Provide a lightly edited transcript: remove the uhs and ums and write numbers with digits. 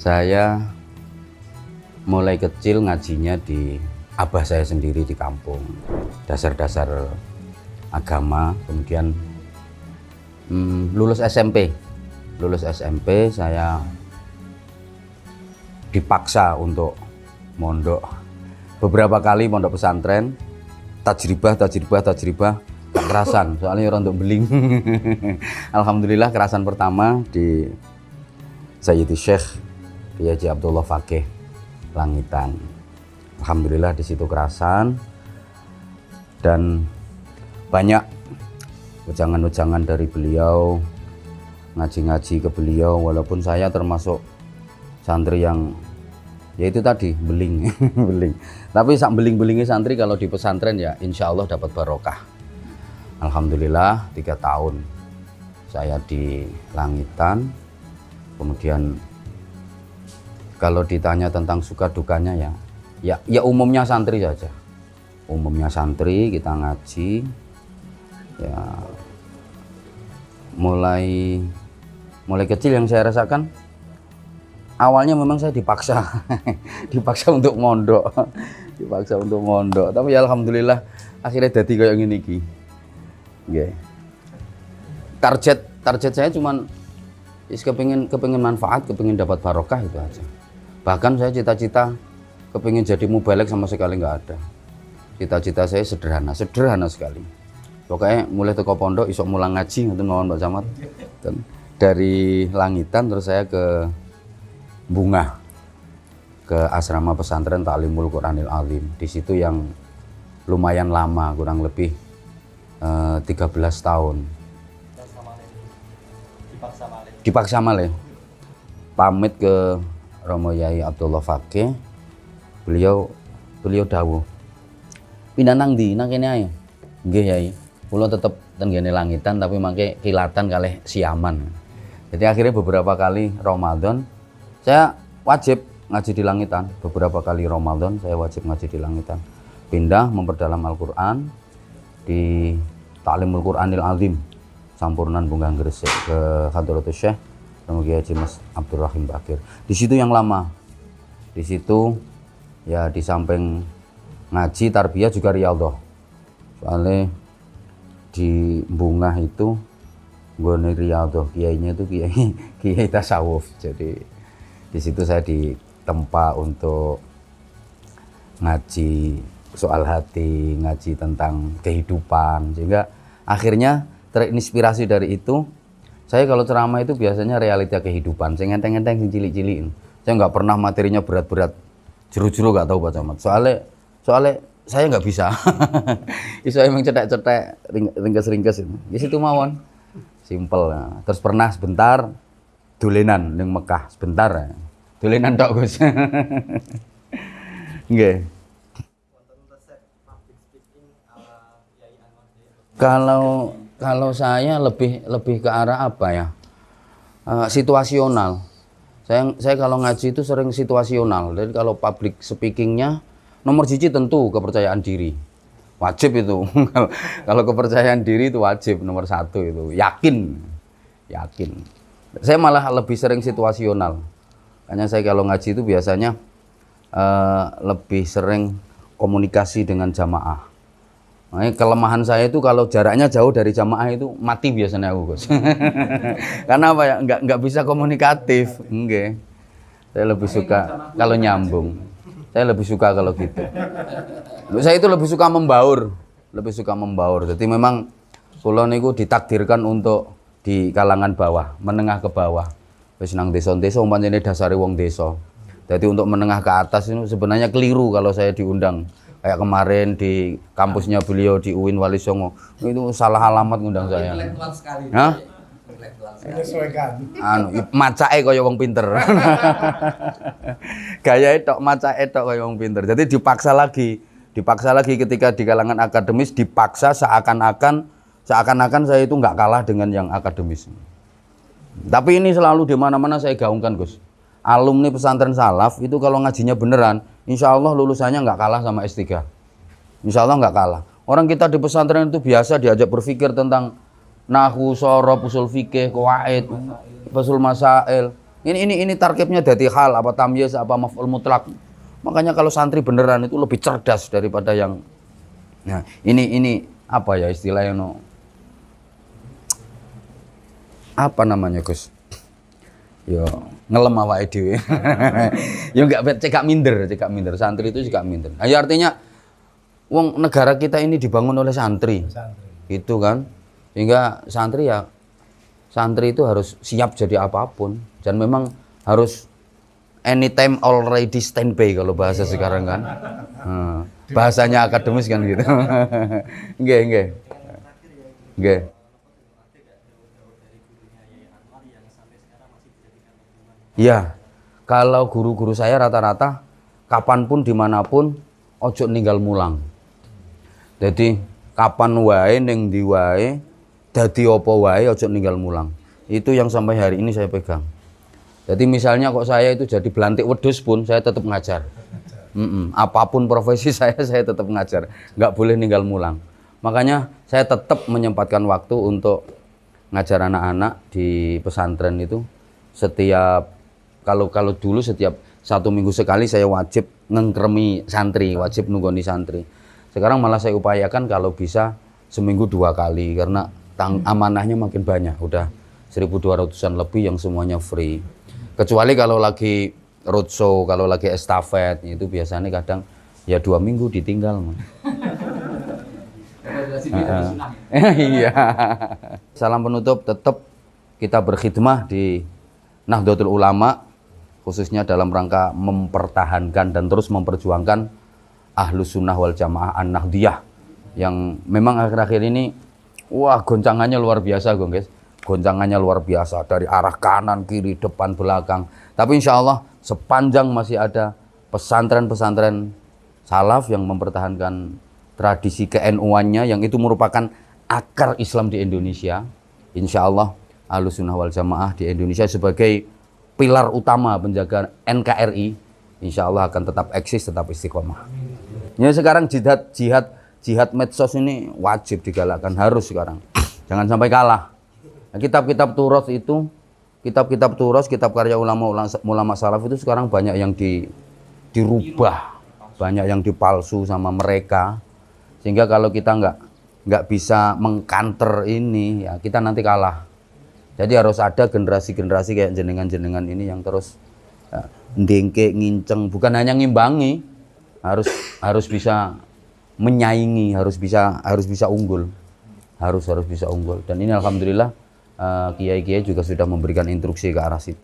Saya mulai kecil ngajinya di abah saya sendiri di kampung, dasar-dasar agama. Kemudian lulus SMP saya dipaksa untuk mondok beberapa kali, mondok pesantren, tajribah gak kerasan soalnya orang untuk beling. Alhamdulillah kerasan pertama di Sayyidi Syekh Kiai Haji Abdullah Fakih Langitan. Alhamdulillah di situ kerasan dan banyak ujangan-ujangan dari beliau, ngaji-ngaji ke beliau, walaupun saya termasuk santri yang yaitu tadi beling. Beling. Tapi sak beling-belingnya santri kalau di pesantren ya insya Allah dapat barokah. Alhamdulillah 3 tahun saya di Langitan. Kemudian kalau ditanya tentang suka dukanya ya umumnya santri saja. Umumnya santri, kita ngaji ya mulai kecil yang saya rasakan awalnya memang saya dipaksa untuk mondok. Tapi ya alhamdulillah akhirnya jadi kayak gini iki. Nggih. Target saya cuman kepingin manfaat, kepingin dapat barokah itu aja. Bahkan saya cita-cita kepingin jadi mubalek sama sekali nggak ada. Cita-cita saya sederhana sekali. Pokoknya mulai teko pondok isok mulang ngaji ngoten mawon Mbak Camat. Dari Langitan terus saya ke Bungah, ke asrama pesantren Ta'limul Quranil Azim. Di situ yang lumayan lama, kurang lebih 13 tahun. Dipaksa malih. Pamit ke Romo Yai Abdullah Fakih. Beliau dawuh. Pindah nang ndi? Nang kene ae. Nggih Yai. Kula tetep ten ngene Langitan tapi mangke kilatan kalih siaman. Jadi akhirnya beberapa kali Ramadan saya wajib ngaji di Langitan. Beberapa kali Ramadan saya wajib ngaji di Langitan. Pindah memperdalam Al-Qur'an di Ta'limul Quranil Azim Sampurnan Bunggang Gresik ke Hadratus Syekh Romo Kiai Haji Mas Abdurrahim Bakir. Di situ yang lama. Di situ ya di samping ngaji tarbiyah juga riyadhah. Soalnya di Bungah itu nggone riyadhah, kiainya itu kiai tasawuf. Jadi di situ saya ditempa untuk ngaji soal hati, ngaji tentang kehidupan, sehingga akhirnya terinspirasi dari itu. Saya kalau ceramah itu biasanya realita kehidupan, saya ngenteng-ngenteng sing cilik-cilikin. Saya nggak pernah materinya berat-berat, jero-jero nggak tahu Pak Camat. Soalnya saya nggak bisa. Iso emang cetek-cetek, ringkes-ringkes itu. Di situ mawon, simple. Terus pernah sebentar dolenan ning Mekah, sebentar. Dolenan tok Gus. Nggih. Kalau saya lebih ke arah apa ya? Situasional. Saya kalau ngaji itu sering situasional. Jadi kalau public speakingnya nomor 1 tentu kepercayaan diri. Wajib itu. Kalau kepercayaan diri itu wajib nomor 1 itu. Yakin. Saya malah lebih sering situasional. Makanya saya kalau ngaji itu biasanya lebih sering komunikasi dengan jamaah. Nah, kelemahan saya itu kalau jaraknya jauh dari jamaah itu mati biasanya aku Gus. Karena apa ya, nggak bisa komunikatif. Enggak. Saya lebih suka kalau nyambung. Saya lebih suka kalau gitu. Saya itu lebih suka membaur. Jadi memang kula niku ditakdirkan untuk di kalangan bawah, menengah ke bawah. Wis nang desa-desa umpamane dasare wong desa. Jadi untuk menengah ke atas itu sebenarnya keliru kalau saya diundang. Kayak kemarin di kampusnya beliau di UIN Wali Songo, itu salah alamat ngundang saya. Hah? Macake kaya wong pinter. Gayae tok macake tok kaya wong pinter. Jadi dipaksa lagi ketika di kalangan akademis, dipaksa seakan-akan saya itu nggak kalah dengan yang akademis. Tapi ini selalu di mana-mana saya gaungkan Gus. Alumni pesantren salaf itu kalau ngajinya beneran, insya Allah lulusannya nggak kalah sama S3. Insya Allah nggak kalah. Orang kita di pesantren itu biasa diajak berpikir tentang nahwu, shorof, usul fikih, qawaid, fasul masail. Ini tarkibnya dadi hal apa tamyiz apa maf'ul mutlak. Makanya kalau santri beneran itu lebih cerdas daripada yang nah, ini apa ya istilahnya no. Apa namanya, Gus? Yo ngelem awake dhewe. Yo enggak cekak minder. Santri itu juga minder. Nah, ya artinya wong negara kita ini dibangun oleh santri. Gitu kan? Sehingga santri itu harus siap jadi apapun dan memang harus anytime already standby kalau bahasa sekarang kan. Bahasanya akademis kan gitu. Nggih. Ya, kalau guru-guru saya rata-rata kapanpun dimanapun ojo ninggal mulang. Jadi kapan wae ning ndi wae dadi apa wae ojo ninggal mulang. Itu yang sampai hari ini saya pegang. Jadi misalnya kok saya itu jadi belantik wedhus pun saya tetap ngajar. Apapun profesi saya tetap ngajar. Nggak boleh ninggal mulang. Makanya saya tetap menyempatkan waktu untuk ngajar anak-anak di pesantren itu setiap kalau dulu setiap 1 minggu sekali saya wajib ngengkremi santri, wajib nunggoni santri. Sekarang malah saya upayakan kalau bisa seminggu 2 kali karena amanahnya makin banyak. Udah 1.200-an lebih yang semuanya free. Kecuali kalau lagi roadshow, kalau lagi estafet itu biasanya kadang ya 2 minggu ditinggal. Iya. Salam penutup, tetap kita berkhidmah di Nahdlatul Ulama khususnya dalam rangka mempertahankan dan terus memperjuangkan Ahlus Sunnah wal Jamaah An-Nahdiyah yang memang akhir-akhir ini wah goncangannya luar biasa guys. Goncangannya luar biasa dari arah kanan, kiri, depan, belakang. Tapi insya Allah sepanjang masih ada pesantren-pesantren salaf yang mempertahankan tradisi ke-NU-annya yang itu merupakan akar Islam di Indonesia. Insya Allah Ahlus Sunnah wal Jamaah di Indonesia sebagai pilar utama penjaga NKRI insya Allah akan tetap eksis, tetap istiqomah. Ya sekarang jihad medsos ini wajib digalakkan, harus sekarang. Jangan sampai kalah. Nah, kitab-kitab turos itu, kitab karya ulama salaf itu sekarang banyak yang dirubah, banyak yang dipalsu sama mereka. Sehingga kalau kita nggak bisa mengkanter ini, ya kita nanti kalah. Jadi harus ada generasi-generasi kayak jenengan-jenengan ini yang terus ndengke, nginceng, bukan hanya ngimbangi, harus bisa menyaingi, harus bisa unggul, harus bisa unggul. Dan ini alhamdulillah kiai-kiai juga sudah memberikan instruksi ke arah situ.